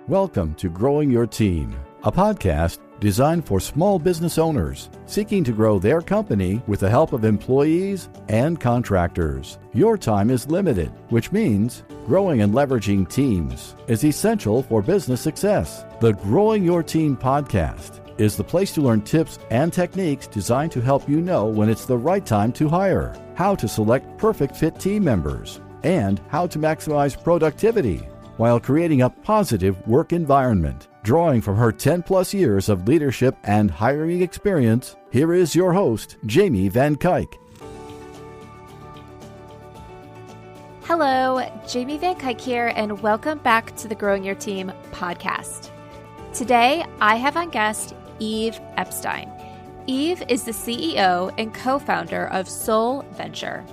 Welcome to Growing Your Team, a podcast designed for small business owners seeking to grow their company with the help of employees and contractors. Your time is limited, which means growing and leveraging teams is essential for business success. The Growing Your Team podcast is the place to learn tips and techniques designed to help you know when it's the right time to hire, how to select perfect fit team members, and how to maximize productivity while creating a positive work environment. Drawing from her 10-plus years of leadership and hiring experience, here is your host, Jamie Van Kuyk. Hello, Jamie Van Kuyk here, and welcome back to the Growing Your Team podcast. Today, I have on guest Eve Epstein. Eve is the CEO and co-founder of SoleVenture.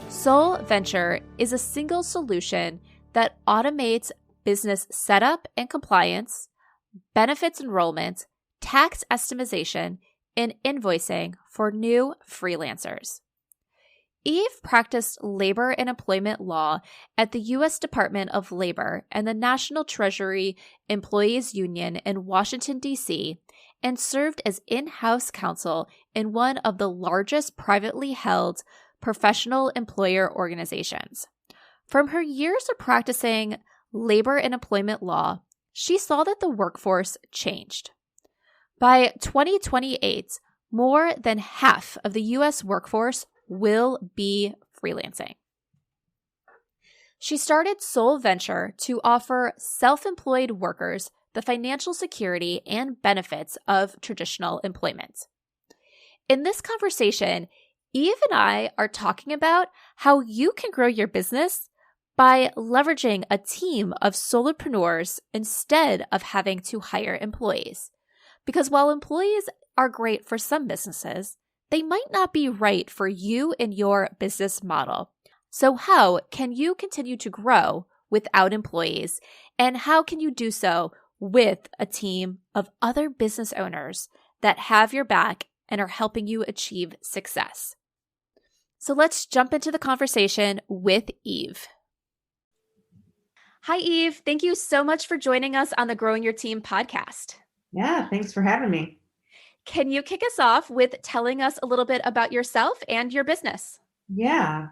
SoleVenture is a single solution that automates business setup and compliance, benefits enrollment, tax estimation, and invoicing for new freelancers. Eve practiced labor and employment law at the U.S. Department of Labor and the National Treasury Employees Union in Washington, D.C., and served as in-house counsel in one of the largest privately held professional employer organizations. From her years of practicing labor and employment law, she saw that the workforce changed. By 2028, more than half of the U.S. workforce will be freelancing. She started SoleVenture to offer self-employed workers the financial security and benefits of traditional employment. In this conversation, Eve and I are talking about how you can grow your business by leveraging a team of solopreneurs instead of having to hire employees. Because while employees are great for some businesses, they might not be right for you and your business model. So how can you continue to grow without employees? And how can you do so with a team of other business owners that have your back and are helping you achieve success? So let's jump into the conversation with Eve. Hi, Eve. Thank you so much for joining us on the Growing Your Team podcast. Yeah, thanks for having me. Can you kick us off with telling us a little bit about yourself and your business? Yeah,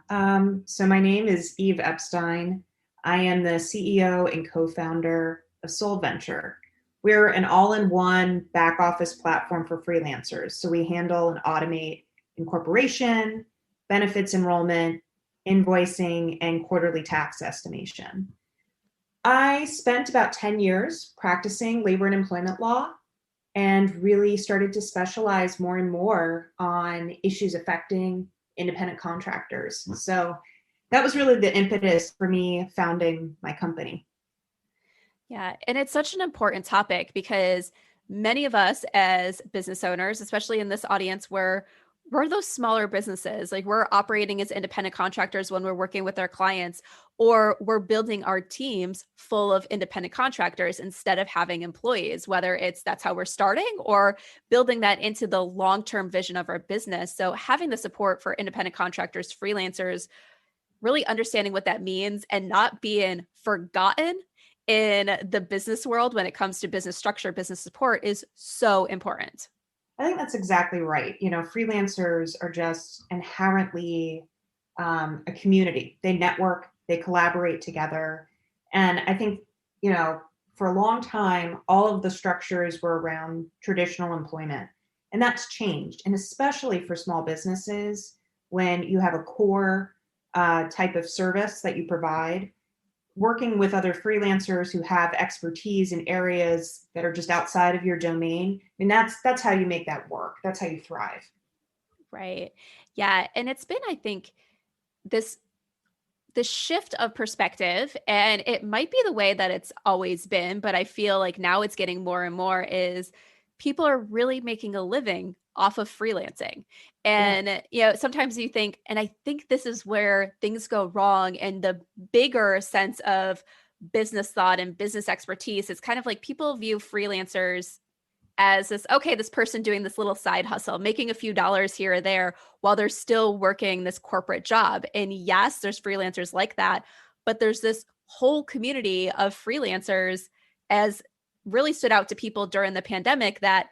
so my name is Eve Epstein. I am the CEO and co-founder of SoleVenture. We're an all-in-one back office platform for freelancers. So we handle and automate incorporation, benefits enrollment, invoicing, and quarterly tax estimation. I spent about 10 years practicing labor and employment law and really started to specialize more and more on issues affecting independent contractors. So that was really the impetus for me founding my company. Yeah, and it's such an important topic because many of us as business owners, especially in this audience we're those smaller businesses, like we're operating as independent contractors when we're working with our clients, or we're building our teams full of independent contractors instead of having employees, whether that's how we're starting or building that into the long-term vision of our business. So having the support for independent contractors, freelancers, really understanding what that means and not being forgotten in the business world when it comes to business structure, business support is so important. I think that's exactly right. Freelancers are just inherently a community. They network, they collaborate together. And I think, for a long time, all of the structures were around traditional employment. And that's changed. And especially for small businesses, when you have a core type of service that you provide, working with other freelancers who have expertise in areas that are just outside of your domain, that's how you make that work. That's how you thrive. Right. Yeah. And it's been, I think, this shift of perspective, and it might be the way that it's always been, but I feel like now it's getting more and more is people are really making a living off of freelancing. And, sometimes you think, and I think this is where things go wrong. And the bigger sense of business thought and business expertise, it's kind of like people view freelancers as this person doing this little side hustle, making a few dollars here or there while they're still working this corporate job. And yes, there's freelancers like that, but there's this whole community of freelancers as really stood out to people during the pandemic, that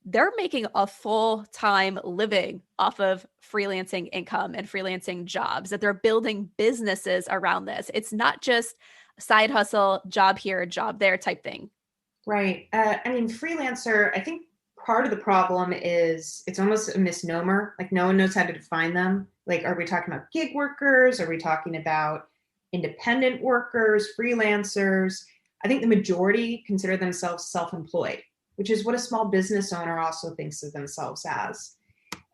they're making a full-time living off of freelancing income and freelancing jobs, that they're building businesses around this. It's not just side hustle, job here, job there type thing. Right. Freelancer, I think part of the problem is it's almost a misnomer. Like no one knows how to define them. Like, are we talking about gig workers? Are we talking about independent workers, freelancers? I think the majority consider themselves self-employed, which is what a small business owner also thinks of themselves as.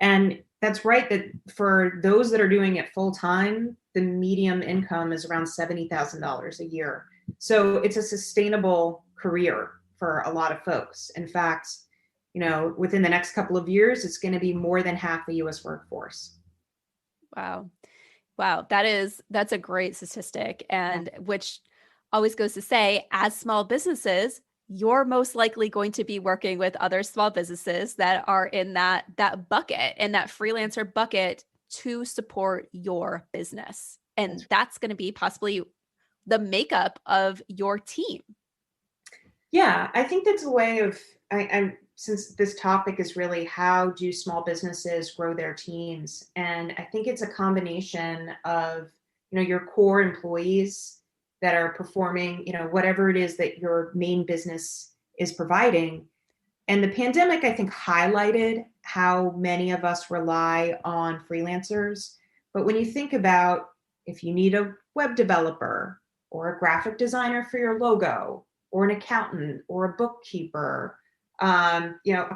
And that's right, that for those that are doing it full time, the median income is around $70,000 a year. So it's a sustainable career for a lot of folks. In fact, within the next couple of years, it's going to be more than half the US workforce. Wow. Wow. That's a great statistic. And which always goes to say, as small businesses, you're most likely going to be working with other small businesses that are in that bucket, in that freelancer bucket, to support your business. And that's going to be possibly the makeup of your team. Yeah, I think that's a way of, since this topic is really how do small businesses grow their teams? And I think it's a combination of, your core employees that are performing, whatever it is that your main business is providing. And the pandemic, I think, highlighted how many of us rely on freelancers. But when you think about if you need a web developer or a graphic designer for your logo, or an accountant or a bookkeeper, a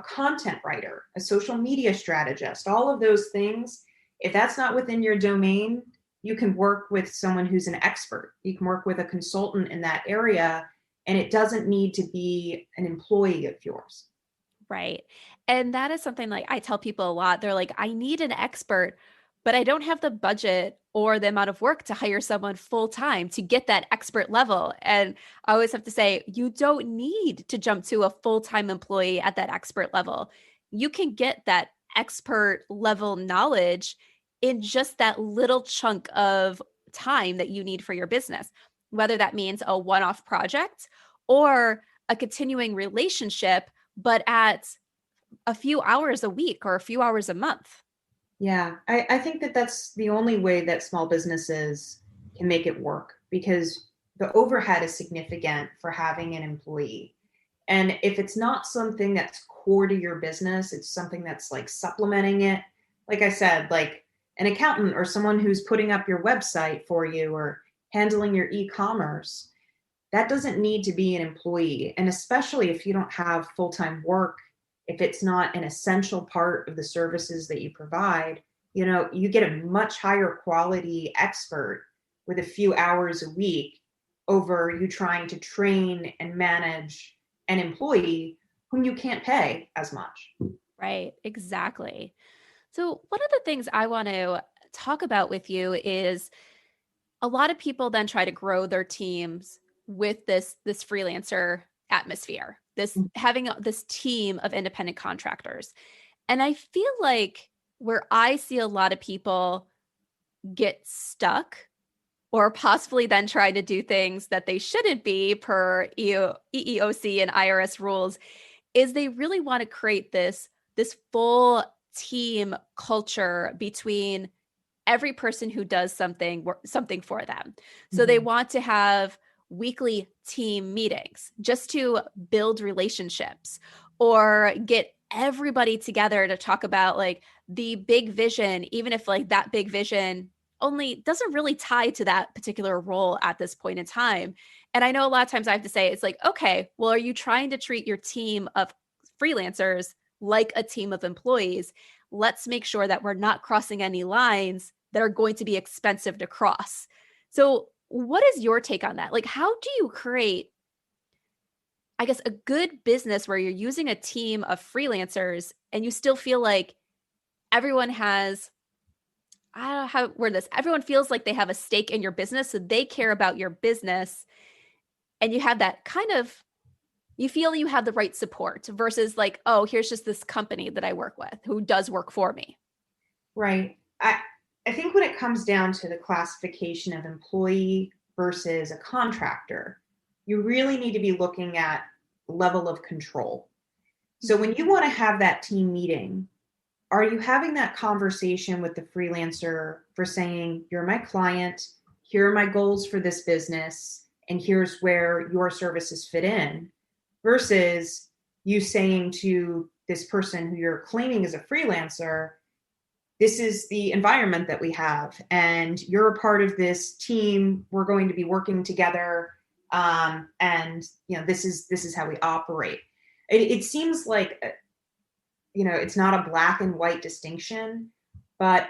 content writer, a social media strategist, all of those things, if that's not within your domain, you can work with someone who's an expert. You can work with a consultant in that area, and it doesn't need to be an employee of yours. Right. And that is something like I tell people a lot. They're like, I need an expert, but I don't have the budget or the amount of work to hire someone full time to get that expert level. And I always have to say, you don't need to jump to a full time employee at that expert level. You can get that expert level knowledge in just that little chunk of time that you need for your business, whether that means a one off project or a continuing relationship, but at a few hours a week or a few hours a month. Yeah, I think that that's the only way that small businesses can make it work, because the overhead is significant for having an employee. And if it's not something that's core to your business, it's something that's like supplementing it. Like I said, like an accountant or someone who's putting up your website for you or handling your e-commerce, that doesn't need to be an employee. And especially if you don't have full-time work, if it's not an essential part of the services that you provide, you get a much higher quality expert with a few hours a week over you trying to train and manage an employee whom you can't pay as much. Right, exactly. So one of the things I want to talk about with you is a lot of people then try to grow their teams with this freelancer atmosphere, this having this team of independent contractors. And I feel like where I see a lot of people get stuck or possibly then try to do things that they shouldn't be per EEOC and IRS rules is they really want to create this full team culture between every person who does something for them. So they want to have weekly team meetings just to build relationships or get everybody together to talk about like the big vision, even if like that big vision only doesn't really tie to that particular role at this point in time. And I know a lot of times I have to say, it's like, okay, well, are you trying to treat your team of freelancers like a team of employees? Let's make sure that we're not crossing any lines that are going to be expensive to cross. So what is your take on that? Like, how do you create, I guess, a good business where you're using a team of freelancers and you still feel like everyone has, I don't know how to word this, everyone feels like they have a stake in your business, so they care about your business, and you have that kind of, you feel you have the right support versus like, oh, here's just this company that I work with who does work for me. Right. I think when it comes down to the classification of employee versus a contractor, you really need to be looking at level of control. So when you want to have that team meeting, are you having that conversation with the freelancer for saying, you're my client, here are my goals for this business, and here's where your services fit in, versus you saying to this person who you're claiming is a freelancer, this is the environment that we have, and you're a part of this team. We're going to be working together, and this is how we operate. It seems like it's not a black and white distinction, but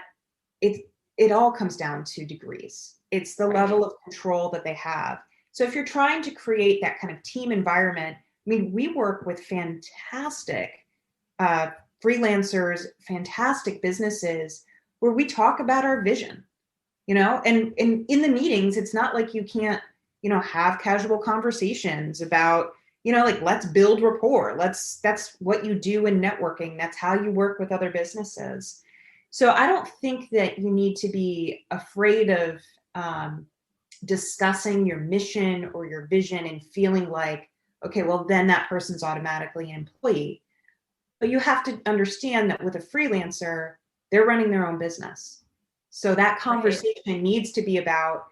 it all comes down to degrees. It's the level of control that they have. So if you're trying to create that kind of team environment, I mean, we work with fantastic freelancers, fantastic businesses where we talk about our vision, and in the meetings, it's not like you can't, have casual conversations about, like, let's build rapport. That's what you do in networking. That's how you work with other businesses. So I don't think that you need to be afraid of discussing your mission or your vision and feeling like, okay, well, then that person's automatically an employee. But you have to understand that with a freelancer, they're running their own business. So that conversation needs to be about,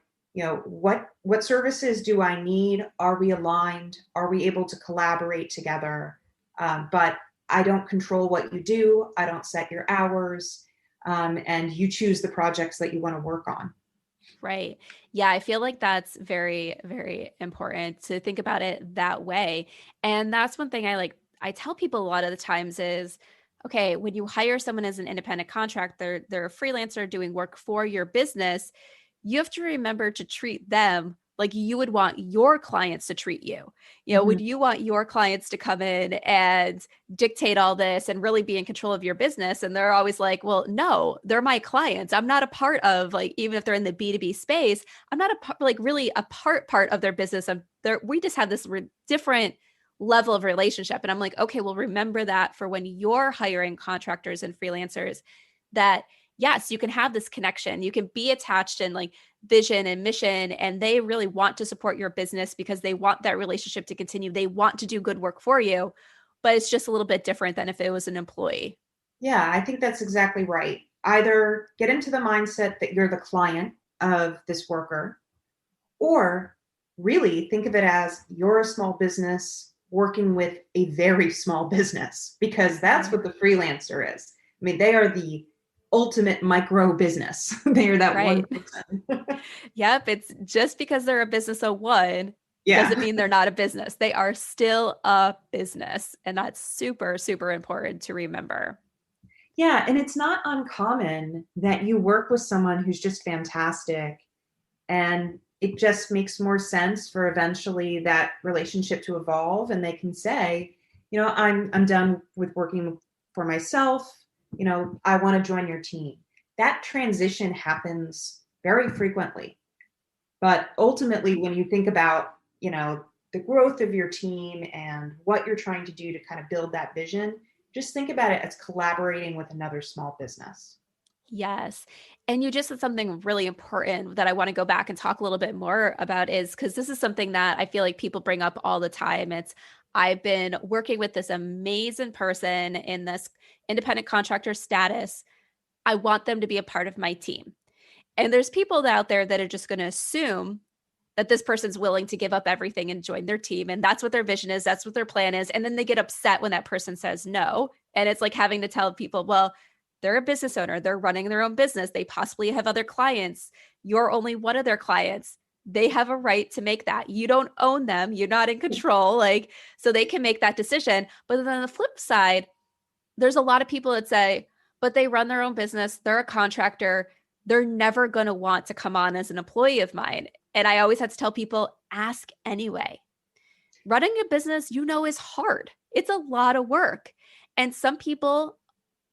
what services do I need? Are we aligned? Are we able to collaborate together? But I don't control what you do. I don't set your hours. And you choose the projects that you want to work on. Right. Yeah, I feel like that's very, very important to think about it that way. And that's one thing I tell people a lot of the times is, okay, when you hire someone as an independent contractor, they're a freelancer doing work for your business, you have to remember to treat them like you would want your clients to treat you. Would you want your clients to come in and dictate all this and really be in control of your business? And they're always like, well, no, they're my clients. I'm not a part of, like, even if they're in the B2B space, I'm not really a part of their business. We just have this different level of relationship. And I'm like, okay, well, remember that for when you're hiring contractors and freelancers, that yes, you can have this connection. You can be attached in like vision and mission, and they really want to support your business because they want that relationship to continue. They want to do good work for you, but it's just a little bit different than if it was an employee. Yeah, I think that's exactly right. Either get into the mindset that you're the client of this worker, or really think of it as you're a small business working with a very small business, because that's what the freelancer is. I mean, they are the ultimate micro business. They are that one person. Yep. It's just because they're a business of one doesn't mean they're not a business. They are still a business. And that's super, super important to remember. Yeah. And it's not uncommon that you work with someone who's just fantastic, and it just makes more sense for eventually that relationship to evolve. And they can say, I'm done with working for myself. I want to join your team. That transition happens very frequently. But ultimately, when you think about, the growth of your team and what you're trying to do to kind of build that vision, just think about it as collaborating with another small business. Yes. And you just said something really important that I want to go back and talk a little bit more about, is because this is something that I feel like people bring up all the time. I've been working with this amazing person in this independent contractor status. I want them to be a part of my team. And there's people out there that are just going to assume that this person's willing to give up everything and join their team. And that's what their vision is. That's what their plan is. And then they get upset when that person says no. And it's like having to tell people, well, they're a business owner. They're running their own business. They possibly have other clients. You're only one of their clients. They have a right to make that. You don't own them. You're not in control. So they can make that decision. But then on the flip side, there's a lot of people that say, but they run their own business. They're a contractor. They're never going to want to come on as an employee of mine. And I always had to tell people, ask anyway. Running a business, is hard. It's a lot of work. And some people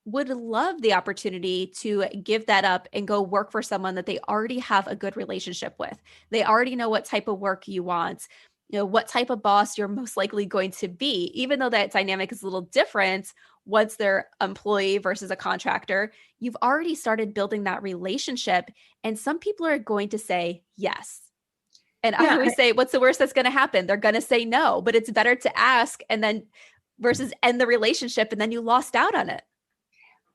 would love the opportunity to give that up and go work for someone that they already have a good relationship with. They already know what type of work you want, what type of boss you're most likely going to be, even though that dynamic is a little different once they're employee versus a contractor. You've already started building that relationship, and some people are going to say yes. And I Yeah, always say, what's the worst that's going to happen? They're going to say no, but it's better to ask and then versus end the relationship and then you lost out on it.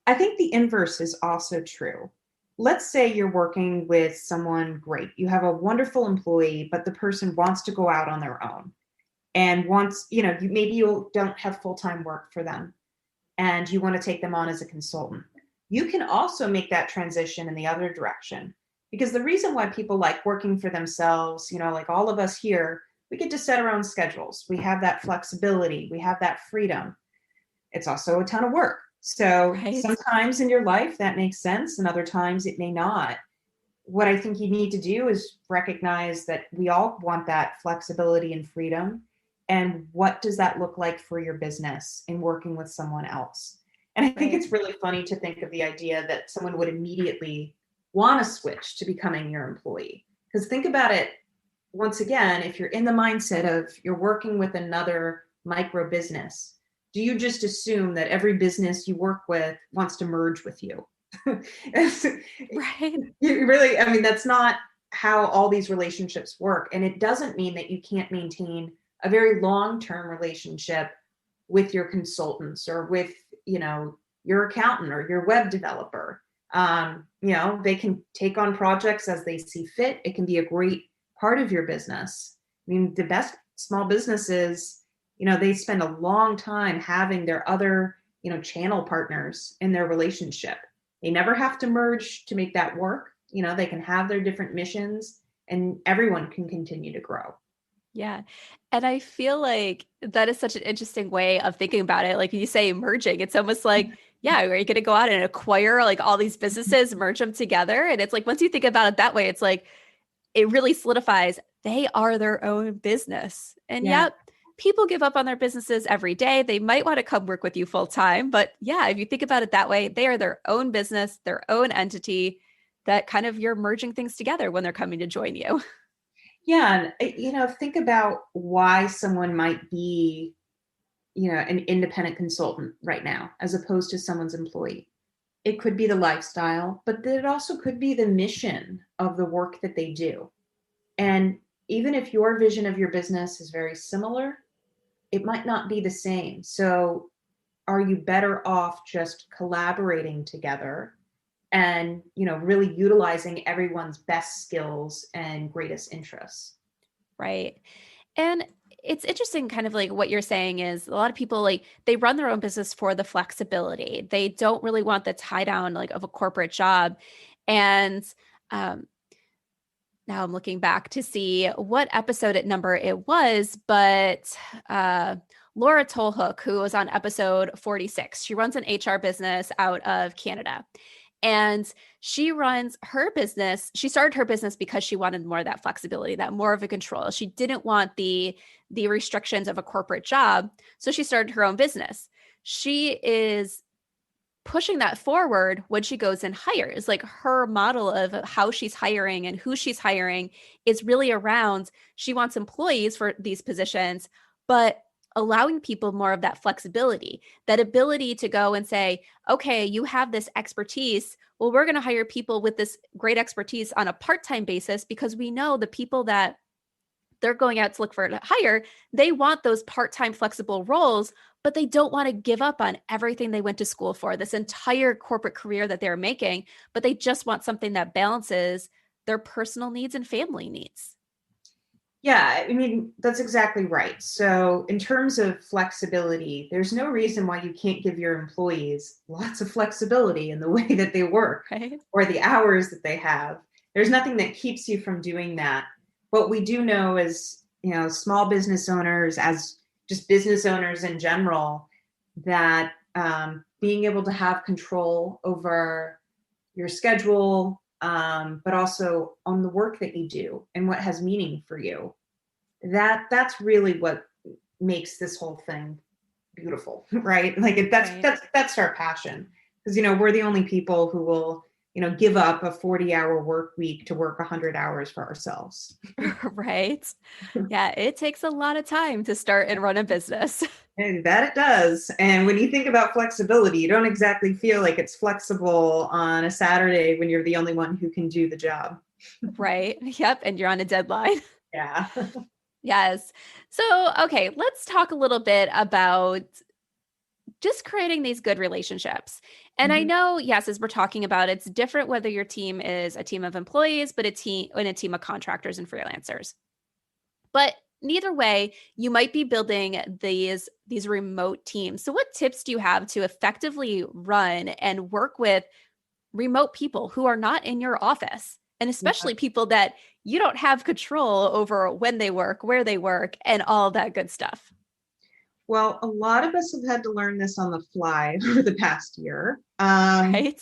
I think the inverse is also true. Let's say you're working with someone great. You have a wonderful employee, but the person wants to go out on their own and wants, maybe you don't have full-time work for them and you want to take them on as a consultant. You can also make that transition in the other direction, because the reason why people like working for themselves, like all of us here, we get to set our own schedules. We have that flexibility. We have that freedom. It's also a ton of work. So Right. sometimes in your life that makes sense and other times it may not. What I think you need to do is recognize that we all want that flexibility and freedom. And what does that look like for your business in working with someone else? And I think it's really funny to think of the idea that someone would immediately want to switch to becoming your employee. Because think about it, once again, if you're in the mindset of you're working with another micro business, do you just assume that every business you work with wants to merge with you? Right. Really, I mean, that's not how all these relationships work. And it doesn't mean that you can't maintain a very long-term relationship with your consultants or with, your accountant or your web developer. They can take on projects as they see fit. It can be a great part of your business. I mean, the best small businesses, they spend a long time having their other, channel partners in their relationship. They never have to merge to make that work. They can have their different missions and everyone can continue to grow. Yeah. And I feel like that is such an interesting way of thinking about it. Like you say, merging, it's almost like, yeah, are you going to go out and acquire like all these businesses, merge them together? And it's like, once you think about it that way, it's like, it really solidifies they are their own business. And Yeah. yet people give up on their businesses every day. They might want to come work with you full time. But yeah, if you think about it that way, they are their own business, their own entity that kind of you're merging things together when they're coming to join you. Yeah. And, think about why someone might be, an independent consultant right now, as opposed to someone's employee. It could be the lifestyle, but it also could be the mission of the work that they do. And even if your vision of your business is very similar, it might not be the same. So are you better off just collaborating together and, really utilizing everyone's best skills and greatest interests? Right. And it's interesting kind of like what you're saying is a lot of people like they run their own business for the flexibility. They don't really want the tie down like of a corporate job. And now I'm looking back to see what episode number it was, but Laura Tolhook, who was on episode 46, she runs an HR business out of Canada. And she runs her business. She started her business because she wanted more of that flexibility, that more of a control. She didn't want the restrictions of a corporate job. So she started her own business. She is pushing that forward when she goes and hires. Like her model of how she's hiring and who she's hiring is really around she wants employees for these positions, but allowing people more of that flexibility, that ability to go and say, okay, you have this expertise. Well, we're going to hire people with this great expertise on a part-time basis because we know the people that they're going out to look for to hire, they want those part-time flexible roles, but they don't want to give up on everything they went to school for, this entire corporate career that they're making, but they just want something that balances their personal needs and family needs. Yeah, I mean, that's exactly right. So in terms of flexibility, there's no reason why you can't give your employees lots of flexibility in the way that they work, right, or the hours that they have. There's nothing that keeps you from doing that. What we do know as, small business owners, as just business owners in general, that being able to have control over your schedule, but also on the work that you do and what has meaning for you. That's really what makes this whole thing beautiful, right? Like that's our passion, because we're the only people who will give up a 40-hour work week to work 100 hours for ourselves. right. Yeah, it takes a lot of time to start and run a business. And that it does. And when you think about flexibility, you don't exactly feel like it's flexible on a Saturday when you're the only one who can do the job. Right. Yep. And you're on a deadline. Yeah. Yes. So, okay, let's talk a little bit about just creating these good relationships. And I Mhm. know, yes, as we're talking about, it's different whether your team is a team of employees, but a team of contractors and freelancers. But neither way, you might be building these remote teams. So what tips do you have to effectively run and work with remote people who are not in your office? And Yeah. especially people that you don't have control over when they work, where they work, and all that good stuff. Well, a lot of us have had to learn this on the fly over the past year. Right?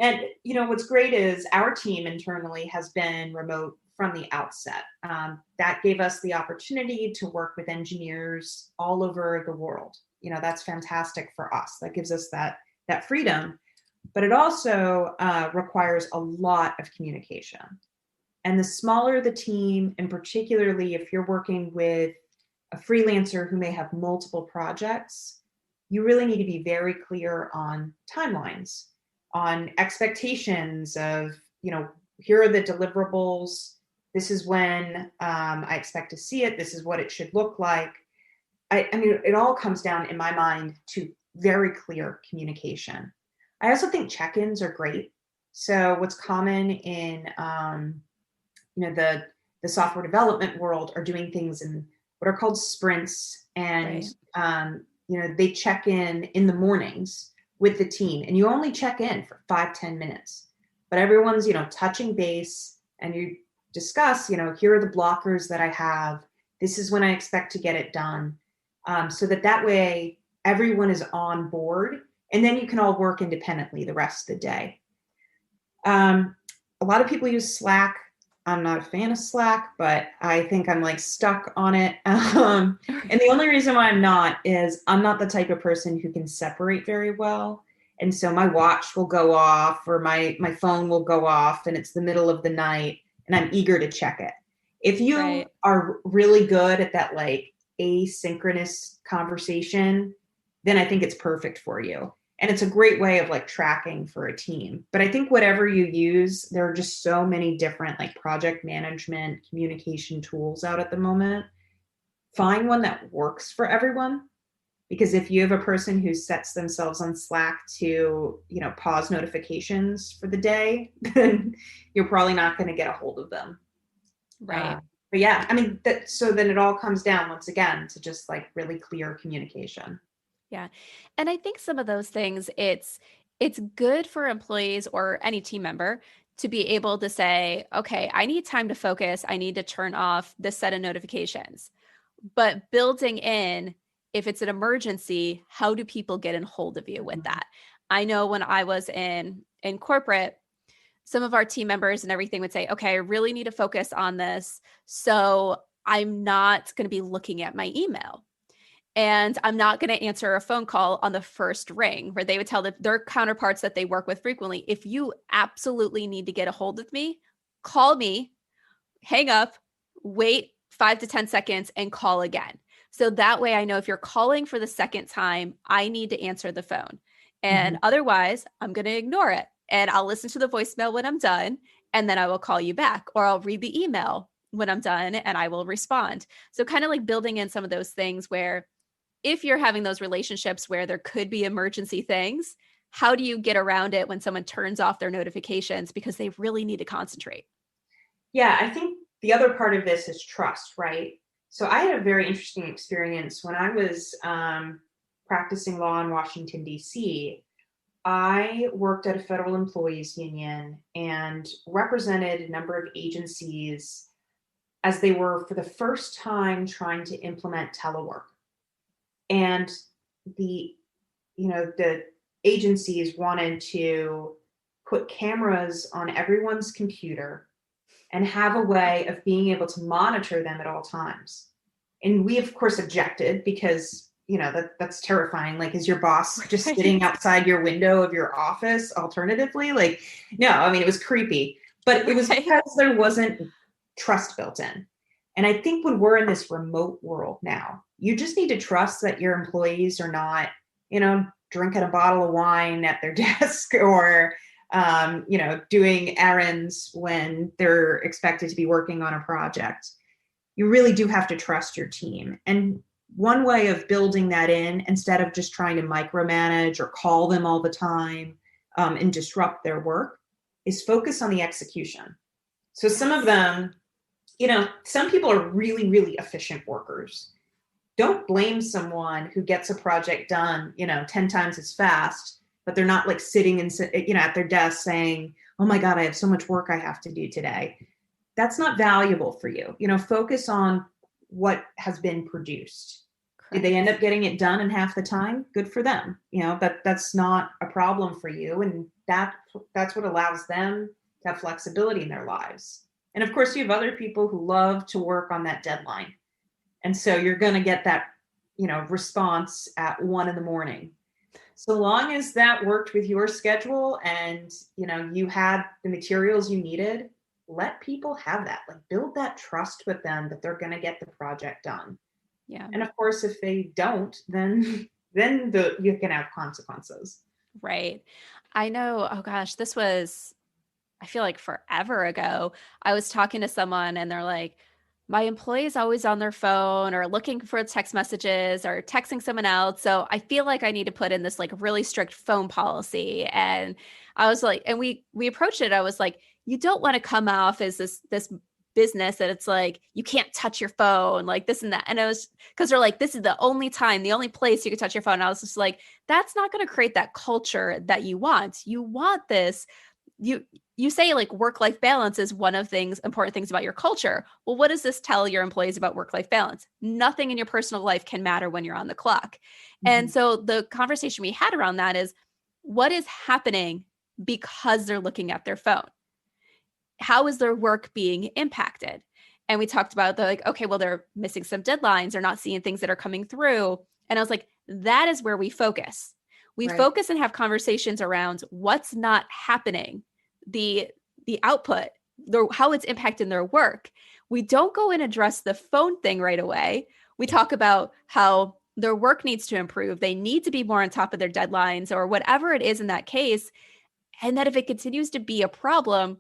And what's great is our team internally has been remote from the outset. That gave us the opportunity to work with engineers all over the world. That's fantastic for us. That gives us that freedom, but it also requires a lot of communication. And the smaller the team, and particularly if you're working with a freelancer who may have multiple projects, you really need to be very clear on timelines, on expectations of, here are the deliverables. This is when I expect to see it. This is what it should look like. I mean, it all comes down, in my mind, to very clear communication. I also think check-ins are great. So what's common in the software development world are doing things in what are called sprints, and Right. they check in the mornings with the team, and you only check in for 5-10 minutes, but everyone's touching base, and you discuss, here are the blockers that I have. This is when I expect to get it done, so that way everyone is on board, and then you can all work independently the rest of the day. A lot of people use Slack. I'm not a fan of Slack, but I think I'm like stuck on it. And the only reason why I'm not is I'm not the type of person who can separate very well. And so my watch will go off, or my phone will go off, and it's the middle of the night and I'm eager to check it. If you Right. are really good at that like asynchronous conversation, then I think it's perfect for you. And it's a great way of like tracking for a team. But I think whatever you use, there are just so many different like project management communication tools out at the moment. Find one that works for everyone, because if you have a person who sets themselves on Slack to pause notifications for the day, then you're probably not going to get a hold of them. uh, Right. but yeah, I mean, so then it all comes down once again to just like really clear communication. Yeah. And I think some of those things, it's good for employees or any team member to be able to say, okay, I need time to focus. I need to turn off this set of notifications. But building in, if it's an emergency, how do people get in hold of you with Mhm. that? I know when I was in corporate, some of our team members and everything would say, okay, I really need to focus on this. So I'm not going to be looking at my email. And I'm not going to answer a phone call on the first ring, where they would tell their counterparts that they work with frequently, if you absolutely need to get a hold of me, call me, hang up, wait 5 to 10 seconds, and call again. So that way I know if you're calling for the second time, I need to answer the phone. And Mhm. otherwise, I'm going to ignore it. And I'll listen to the voicemail when I'm done, and then I will call you back, or I'll read the email when I'm done and I will respond. So kind of like building in some of those things where if you're having those relationships where there could be emergency things, how do you get around it when someone turns off their notifications because they really need to concentrate? Yeah, I think the other part of this is trust, right? So I had a very interesting experience when I was practicing law in Washington, D.C. I worked at a federal employees union and represented a number of agencies as they were for the first time trying to implement telework. And the, the agencies wanted to put cameras on everyone's computer and have a way of being able to monitor them at all times. And we, of course, objected because, that's terrifying. Like, is your boss just sitting Right. outside your window of your office alternatively? Like, no, I mean, it was creepy, but it was Right. because there wasn't trust built in. And I think when we're in this remote world now, you just need to trust that your employees are not, drinking a bottle of wine at their desk, or doing errands when they're expected to be working on a project. You really do have to trust your team. And one way of building that in, instead of just trying to micromanage or call them all the time and disrupt their work, is focus on the execution. So some of them, some people are really, really efficient workers. Don't blame someone who gets a project done, 10 times as fast, but they're not like sitting at their desk saying, oh my God, I have so much work I have to do today. That's not valuable for you. Focus on what has been produced. Correct. Did they end up getting it done in half the time? Good for them. But that's not a problem for you. And that's what allows them to have flexibility in their lives. And of course, you have other people who love to work on that deadline. And so you're going to get that, response at 1 a.m. So long as that worked with your schedule and, you had the materials you needed, let people have that, like build that trust with them that they're going to get the project done. Yeah. And of course, if they don't, then you can have consequences. Right. I know. Oh gosh, I feel like forever ago, I was talking to someone and they're like, my employee is always on their phone or looking for text messages or texting someone else. So I feel like I need to put in this like really strict phone policy. And I was like, and we approached it. I was like, you don't want to come off as this business that it's like, you can't touch your phone, like this and that. And it was because they're like, this is the only place you can touch your phone. And I was just like, that's not going to create that culture that you want. You want this. You say like work-life balance is one of important things about your culture. Well, what does this tell your employees about work-life balance? Nothing in your personal life can matter when you're on the clock. Mm-hmm. And so the conversation we had around that is, what is happening because they're looking at their phone? How is their work being impacted? And we talked about okay, well, they're missing some deadlines. They're not seeing things that are coming through. And I was like, that is where we focus. We focus and have conversations around what's not happening, the output, how it's impacting their work. We don't go and address the phone thing right away. We talk about how their work needs to improve. They need to be more on top of their deadlines or whatever it is in that case. And that if it continues to be a problem,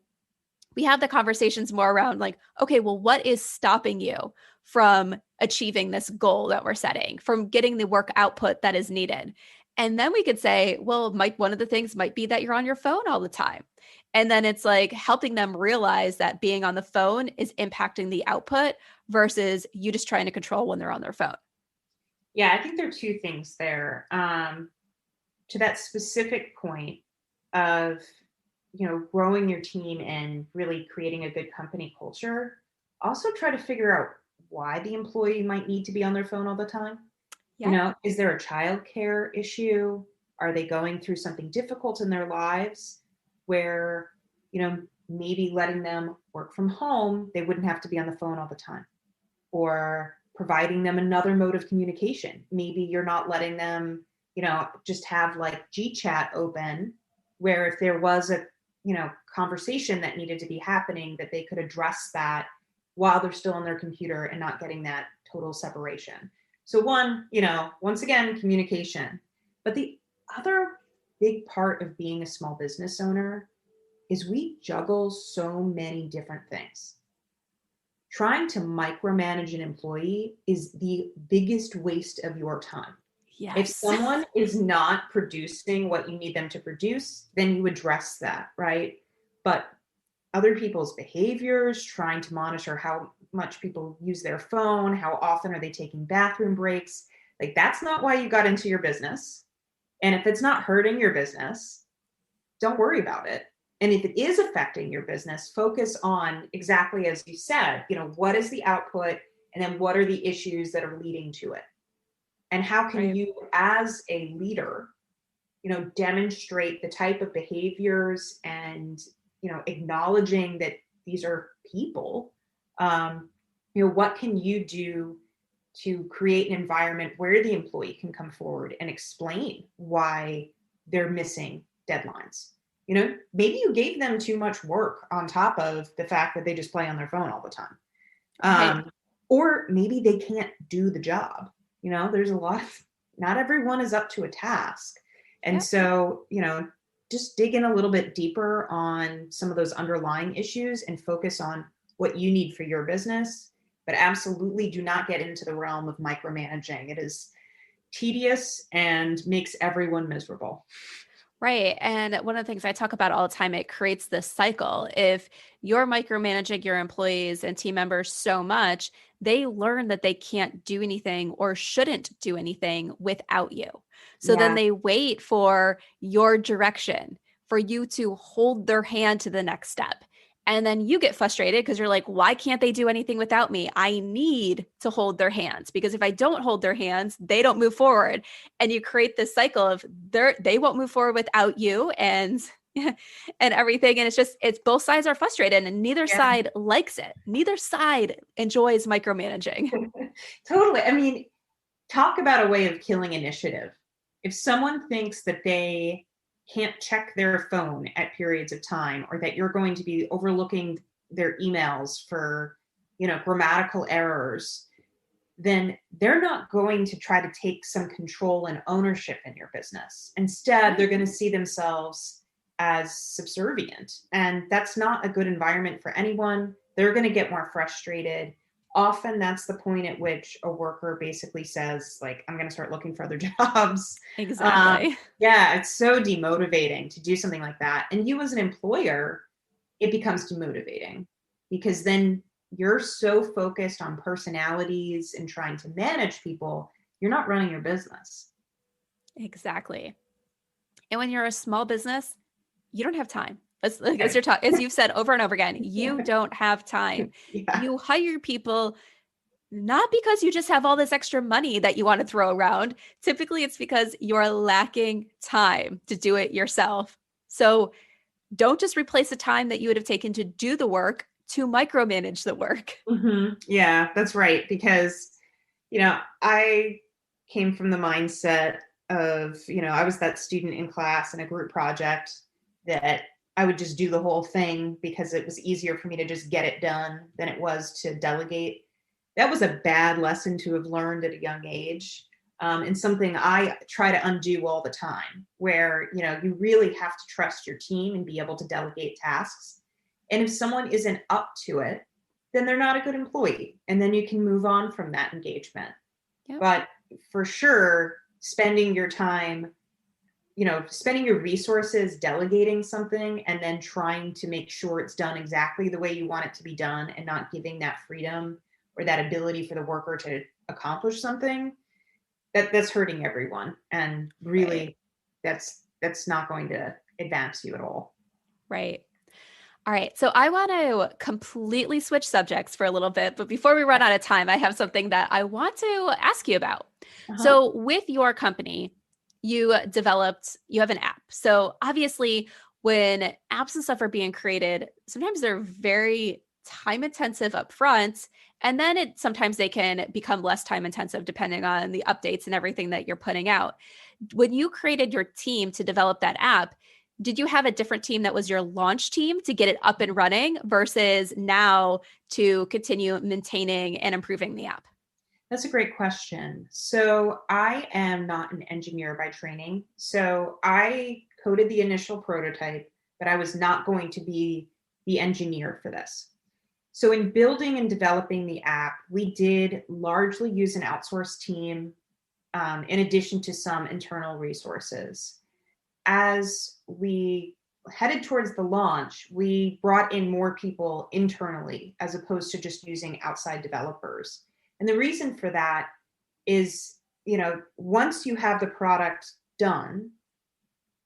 we have the conversations more around like, okay, well, what is stopping you from achieving this goal that we're setting, from getting the work output that is needed? And then we could say, well, one of the things might be that you're on your phone all the time. And then it's like helping them realize that being on the phone is impacting the output versus you just trying to control when they're on their phone. Yeah, I think there are two things there. To that specific point of, growing your team and really creating a good company culture, also try to figure out why the employee might need to be on their phone all the time. Yeah. Is there a childcare issue? Are they going through something difficult in their lives where, maybe letting them work from home, they wouldn't have to be on the phone all the time, or providing them another mode of communication. Maybe you're not letting them, just have like GChat open, where if there was a, conversation that needed to be happening, that they could address that while they're still on their computer and not getting that total separation. So one, once again, communication. But the other big part of being a small business owner is we juggle so many different things. Trying to micromanage an employee is the biggest waste of your time. Yes. If someone is not producing what you need them to produce, then you address that, right? But other people's behaviors, trying to monitor how much people use their phone, how often are they taking bathroom breaks, like that's not why you got into your business. And if it's not hurting your business, don't worry about it. And if it is affecting your business, focus on exactly as you said, what is the output and then what are the issues that are leading to it? And how can you, as a leader, demonstrate the type of behaviors and, acknowledging that these are people, what can you do to create an environment where the employee can come forward and explain why they're missing deadlines? Maybe you gave them too much work on top of the fact that they just play on their phone all the time. Or maybe they can't do the job. There's a lot, not everyone is up to a task. And so, just dig in a little bit deeper on some of those underlying issues and focus on what you need for your business. But absolutely do not get into the realm of micromanaging. It is tedious and makes everyone miserable. Right. And one of the things I talk about all the time, it creates this cycle. If you're micromanaging your employees and team members so much, they learn that they can't do anything or shouldn't do anything without you. So then Yeah. they wait for your direction, for you to hold their hand to the next step. And then you get frustrated because you're like, why can't they do anything without me? I need to hold their hands, because if I don't hold their hands, they don't move forward. And you create this cycle of they won't move forward without you, and and everything. And it's both sides are frustrated and neither Yeah. side likes it. Neither side enjoys micromanaging. Totally. I mean, talk about a way of killing initiative. If someone thinks that they can't check their phone at periods of time, or that you're going to be overlooking their emails for, grammatical errors, then they're not going to try to take some control and ownership in your business. Instead, they're going to see themselves as subservient. And that's not a good environment for anyone. They're going to get more frustrated. Often that's the point at which a worker basically says, like, I'm going to start looking for other jobs. Exactly. Yeah, it's so demotivating to do something like that. And you as an employer, it becomes demotivating, because then you're so focused on personalities and trying to manage people, you're not running your business. Exactly. And when you're a small business, you don't have time. As Right. as you've said over and over again, you don't have time. Yeah. You hire people not because you just have all this extra money that you want to throw around. Typically, it's because you're lacking time to do it yourself. So don't just replace the time that you would have taken to do the work to micromanage the work. Mm-hmm. Yeah, that's right. Because, I came from the mindset of, I was that student in class in a group project that I would just do the whole thing because it was easier for me to just get it done than it was to delegate. That was a bad lesson to have learned at a young age, and something I try to undo all the time, where, you really have to trust your team and be able to delegate tasks. And if someone isn't up to it, then they're not a good employee. And then you can move on from that engagement. Yep. But for sure, spending your time, spending your resources delegating something and then trying to make sure it's done exactly the way you want it to be done, and not giving that freedom or that ability for the worker to accomplish something, that's hurting everyone. And really, Right. that's not going to advance you at all. Right. All right. So I want to completely switch subjects for a little bit, but before we run out of time, I have something that I want to ask you about. Uh-huh. So with your company, you have an app. So obviously when apps and stuff are being created, sometimes they're very time intensive up front, and then sometimes they can become less time intensive depending on the updates and everything that you're putting out. When you created your team to develop that app, did you have a different team that was your launch team to get it up and running versus now to continue maintaining and improving the app? That's a great question. So I am not an engineer by training. So I coded the initial prototype, but I was not going to be the engineer for this. So in building and developing the app, we did largely use an outsourced team, in addition to some internal resources. As we headed towards the launch, we brought in more people internally as opposed to just using outside developers. And the reason for that is, once you have the product done,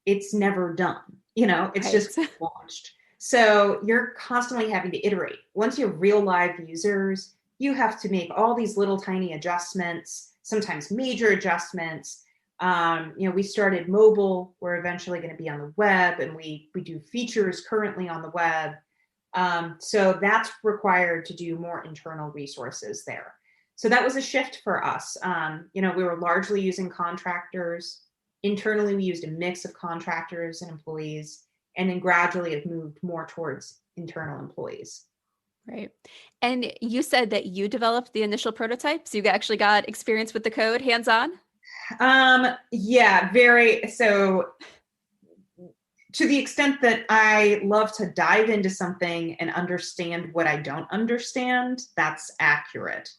it's never done. It's just launched. So you're constantly having to iterate. Once you have real live users, you have to make all these little tiny adjustments, sometimes major adjustments. We started mobile. We're eventually going to be on the web, and we do features currently on the web. So that's required to do more internal resources there. So that was a shift for us. We were largely using contractors. Internally, we used a mix of contractors and employees, and then gradually have moved more towards internal employees. Right. And you said that you developed the initial prototype, so you actually got experience with the code hands-on? Yeah, very. So to the extent that I love to dive into something and understand what I don't understand, that's accurate.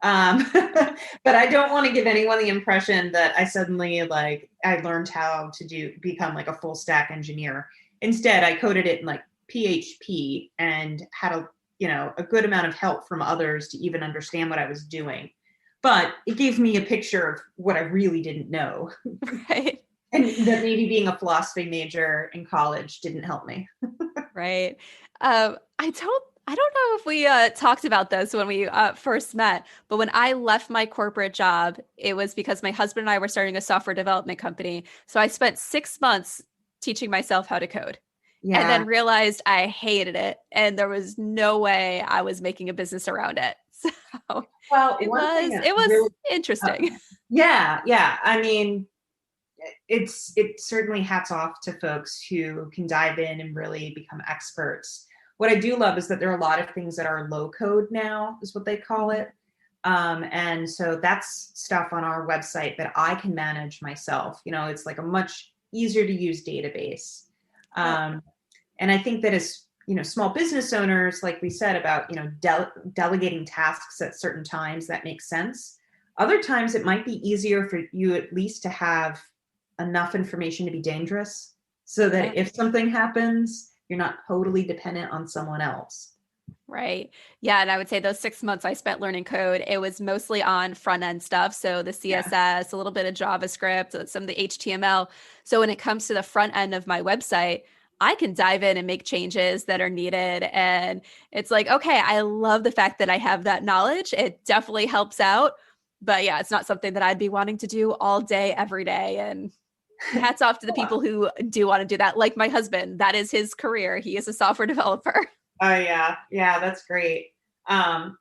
But I don't want to give anyone the impression that I suddenly I learned how to become like a full stack engineer. Instead, I coded it in like PHP and had a good amount of help from others to even understand what I was doing. But it gave me a picture of what I really didn't know. Right. And that maybe being a philosophy major in college didn't help me. Right. I don't know if we talked about this when we first met, but when I left my corporate job, it was because my husband and I were starting a software development company. So I spent 6 months teaching myself how to code. Yeah. And then realized I hated it and there was no way I was making a business around it. So Well, it was really, interesting. Yeah. I mean, it certainly hats off to folks who can dive in and really become experts. What I do love is that there are a lot of things that are low code now, is what they call it. And so that's stuff on our website that I can manage myself. It's like a much easier to use database. And I think that as small business owners, like we said about delegating tasks at certain times, that makes sense. Other times it might be easier for you at least to have enough information to be dangerous, so that if something happens, you're not totally dependent on someone else. Right. Yeah. And I would say those 6 months I spent learning code, it was mostly on front end stuff. So the CSS, a little bit of JavaScript, some of the HTML. So when it comes to the front end of my website, I can dive in and make changes that are needed. And it's like, okay, I love the fact that I have that knowledge. It definitely helps out. But yeah, it's not something that I'd be wanting to do all day, every day. And hats off to the people who do want to do that. Like my husband, that is his career. He is a software developer. Oh yeah. That's great. I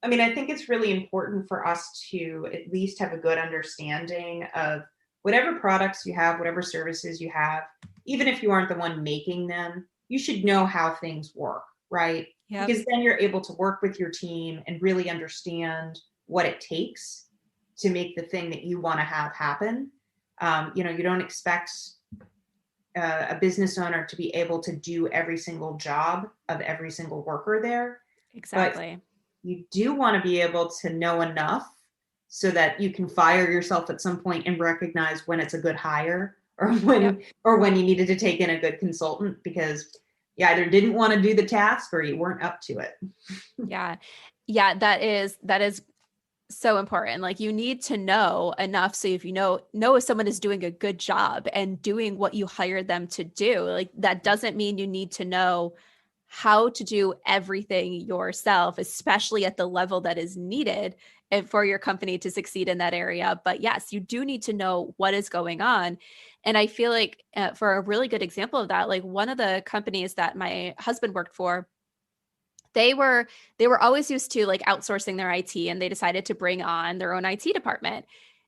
mean, I think it's really important for us to at least have a good understanding of whatever products you have, whatever services you have. Even if you aren't the one making them, you should know how things work, right? Yep. Because then you're able to work with your team and really understand what it takes to make the thing that you want to have happen. You don't expect a business owner to be able to do every single job of every single worker there. Exactly. But you do want to be able to know enough so that you can fire yourself at some point and recognize when it's a good hire, or when you needed to take in a good consultant because you either didn't want to do the task or you weren't up to it. Yeah. That is so important. Like you need to know enough. So if you know if someone is doing a good job and doing what you hired them to do, like that doesn't mean you need to know how to do everything yourself, especially at the level that is needed and for your company to succeed in that area. But yes, you do need to know what is going on. And I feel like for a really good example of that, like one of the companies that my husband worked for, they were always used to like outsourcing their IT, and they decided to bring on their own IT department.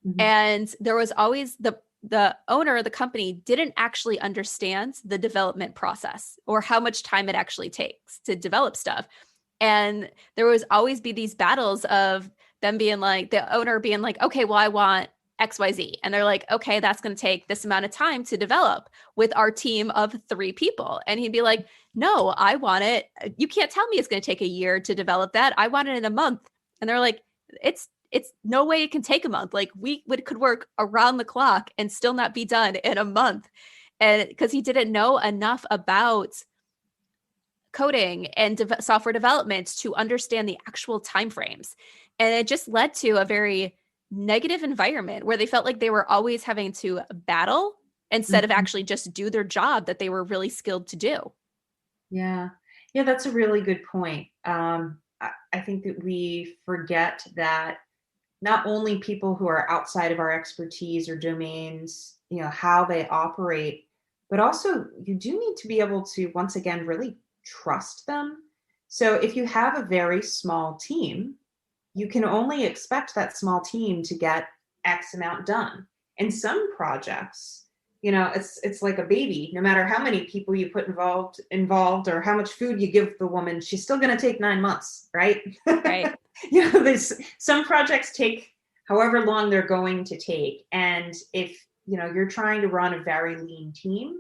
Mm-hmm. And there was always the owner of the company didn't actually understand the development process or how much time it actually takes to develop stuff. And there was always be these battles of them being like, the owner being like, okay, well, I want XYZ. And they're like, okay, that's going to take this amount of time to develop with our team of 3 people. And he'd be like, no, I want it. You can't tell me it's going to take a year to develop that. I want it in a month. And they're like, it's no way it can take a month. Like could work around the clock and still not be done in a month. And because he didn't know enough about coding and software development to understand the actual timeframes. And it just led to a very negative environment where they felt like they were always having to battle instead of actually just do their job that they were really skilled to do. Yeah, that's a really good point. I think that we forget that not only people who are outside of our expertise or domains, how they operate, but also you do need to be able to, once again, really trust them. So if you have a very small team, you can only expect that small team to get X amount done. And some projects, it's like a baby. No matter how many people you put involved or how much food you give the woman, she's still going to take 9 months, right? Right. Some projects take however long they're going to take. And if, you're trying to run a very lean team,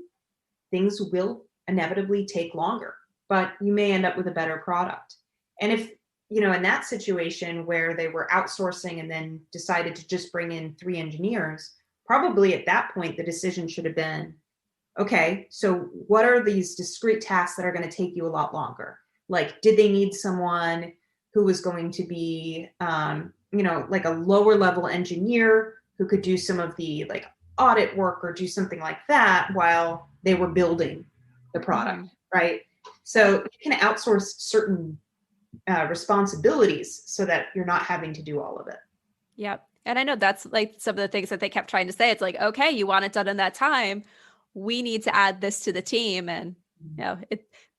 things will inevitably take longer, but you may end up with a better product. And if, in that situation where they were outsourcing and then decided to just bring in 3 engineers, probably at that point, the decision should have been, okay, so what are these discrete tasks that are going to take you a lot longer? Like, did they need someone who was going to be, like a lower level engineer who could do some of the like audit work or do something like that while they were building the product, right? So you can outsource certain responsibilities so that you're not having to do all of it. Yep. And I know that's like some of the things that they kept trying to say. It's like, okay, you want it done in that time. We need to add this to the team. And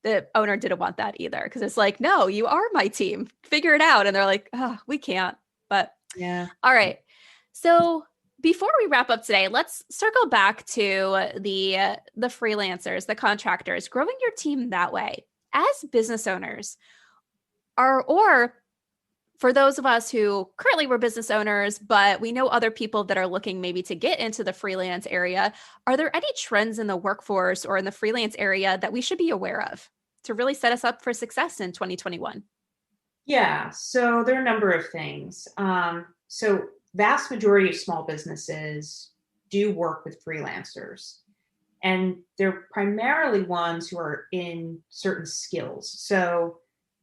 the owner didn't want that either, because it's like, no, you are my team. Figure it out. And they're like, oh, we can't. But yeah. All right. So before we wrap up today, let's circle back to the freelancers, the contractors, growing your team that way as business owners, or for those of us who currently were business owners, but we know other people that are looking maybe to get into the freelance area. Are there any trends in the workforce or in the freelance area that we should be aware of to really set us up for success in 2021? Yeah, so there are a number of things. So vast majority of small businesses do work with freelancers, and they're primarily ones who are in certain skills. So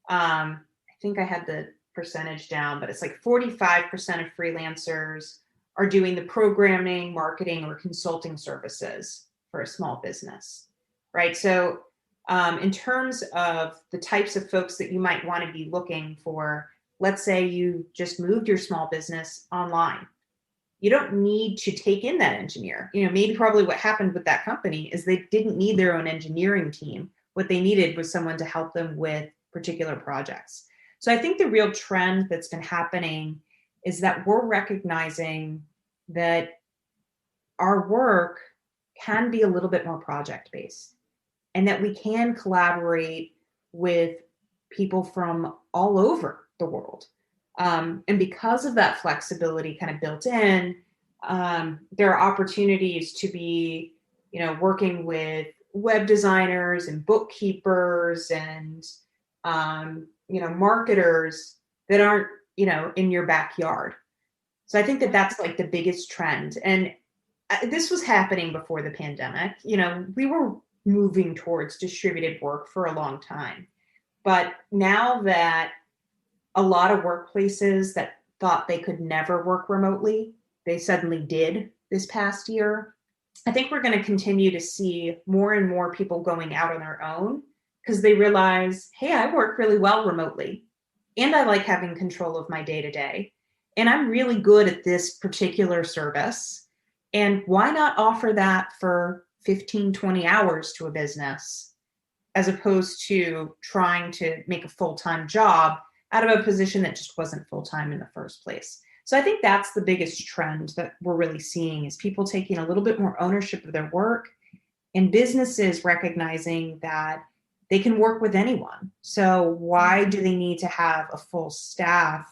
I think I had the percentage down, but it's like 45% of freelancers are doing the programming, marketing, or consulting services for a small business, right? So in terms of the types of folks that you might want to be looking for, let's say you just moved your small business online. You don't need to take in that engineer. Maybe probably what happened with that company is they didn't need their own engineering team. What they needed was someone to help them with particular projects. So I think the real trend that's been happening is that we're recognizing that our work can be a little bit more project-based, and that we can collaborate with people from all over the world. And because of that flexibility kind of built in, there are opportunities to be, working with web designers and bookkeepers and, marketers that aren't, in your backyard. So I think that that's like the biggest trend. And this was happening before the pandemic. We were moving towards distributed work for a long time. But now that a lot of workplaces that thought they could never work remotely, they suddenly did this past year. I think we're going to continue to see more and more people going out on their own because they realize, hey, I work really well remotely, and I like having control of my day-to-day, and I'm really good at this particular service. And why not offer that for 15, 20 hours to a business, as opposed to trying to make a full-time job out of a position that just wasn't full-time in the first place. So I think that's the biggest trend that we're really seeing, is people taking a little bit more ownership of their work, and businesses recognizing that they can work with anyone. So why do they need to have a full staff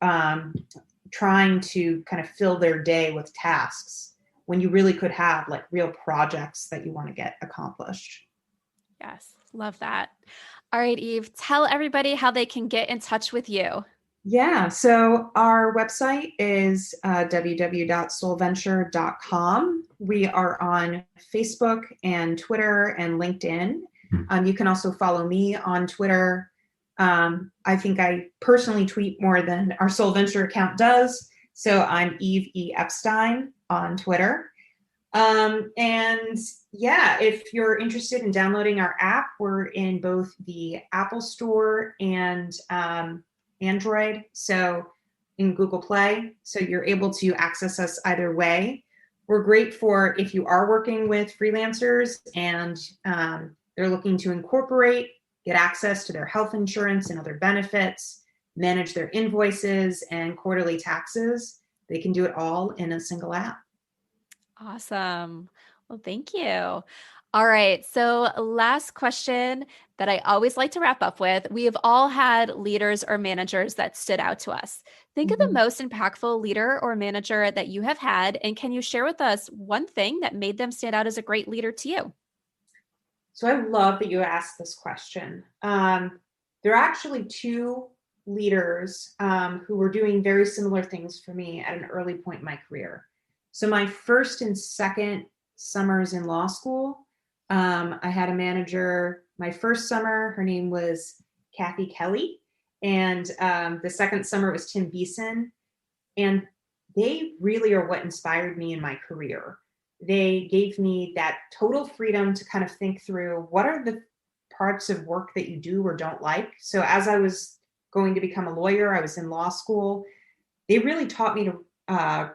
trying to kind of fill their day with tasks when you really could have like real projects that you want to get accomplished? Yes, love that. All right, Eve, tell everybody how they can get in touch with you. Yeah, so our website is www.SoleVenture.com. We are on Facebook and Twitter and LinkedIn. You can also follow me on Twitter. I think I personally tweet more than our SoleVenture account does. So I'm Eve E. Epstein on Twitter. And yeah, if you're interested in downloading our app, we're in both the Apple Store and Android, so in Google Play. So you're able to access us either way. We're great for if you are working with freelancers and they're looking to incorporate, get access to their health insurance and other benefits, manage their invoices and quarterly taxes. They can do it all in a single app. Awesome. Well, thank you. All right. So last question that I always like to wrap up with. We have all had leaders or managers that stood out to us. Think of the most impactful leader or manager that you have had, and can you share with us one thing that made them stand out as a great leader to you? So I love that you asked this question. There are actually two leaders who were doing very similar things for me at an early point in my career. So my first and second summers in law school, I had a manager. My first summer, her name was Kathy Kelly, and the second summer was Tim Beeson. And they really are what inspired me in my career. They gave me that total freedom to kind of think through what are the parts of work that you do or don't like. So as I was going to become a lawyer, I was in law school. They really taught me to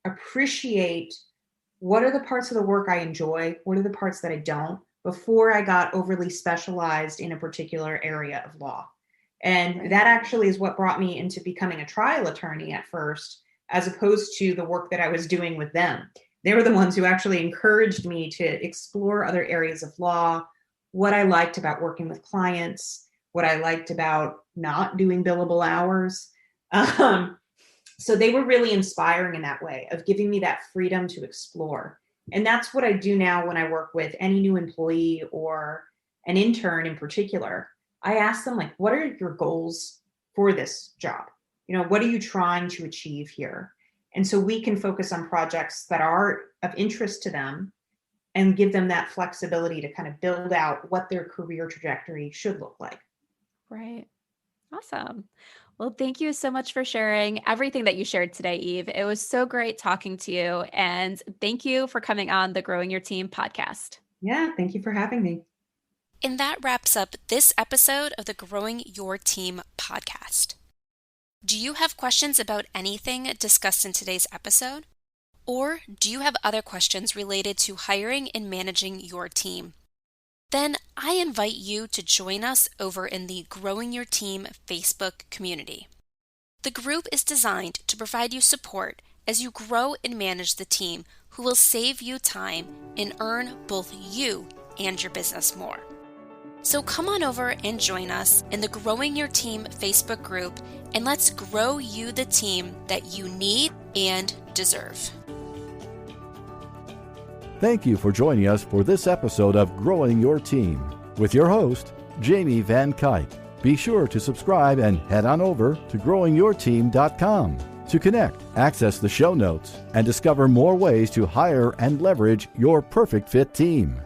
appreciate what are the parts of the work I enjoy, what are the parts that I don't, before I got overly specialized in a particular area of law. And that actually is what brought me into becoming a trial attorney at first, as opposed to the work that I was doing with them. They were the ones who actually encouraged me to explore other areas of law, what I liked about working with clients, what I liked about not doing billable hours. So they were really inspiring in that way of giving me that freedom to explore. And that's what I do now when I work with any new employee or an intern in particular. I ask them, like, what are your goals for this job? What are you trying to achieve here? And so we can focus on projects that are of interest to them and give them that flexibility to kind of build out what their career trajectory should look like. Right. Awesome. Well, thank you so much for sharing everything that you shared today, Eve. It was so great talking to you. And thank you for coming on the Growing Your Team podcast. Yeah, thank you for having me. And that wraps up this episode of the Growing Your Team podcast. Do you have questions about anything discussed in today's episode? Or do you have other questions related to hiring and managing your team? Then I invite you to join us over in the Growing Your Team Facebook community. The group is designed to provide you support as you grow and manage the team who will save you time and earn both you and your business more. So come on over and join us in the Growing Your Team Facebook group, and let's grow you the team that you need and deserve. Thank you for joining us for this episode of Growing Your Team with your host, Jamie Van Kuyk. Be sure to subscribe and head on over to growingyourteam.com to connect, access the show notes, and discover more ways to hire and leverage your perfect fit team.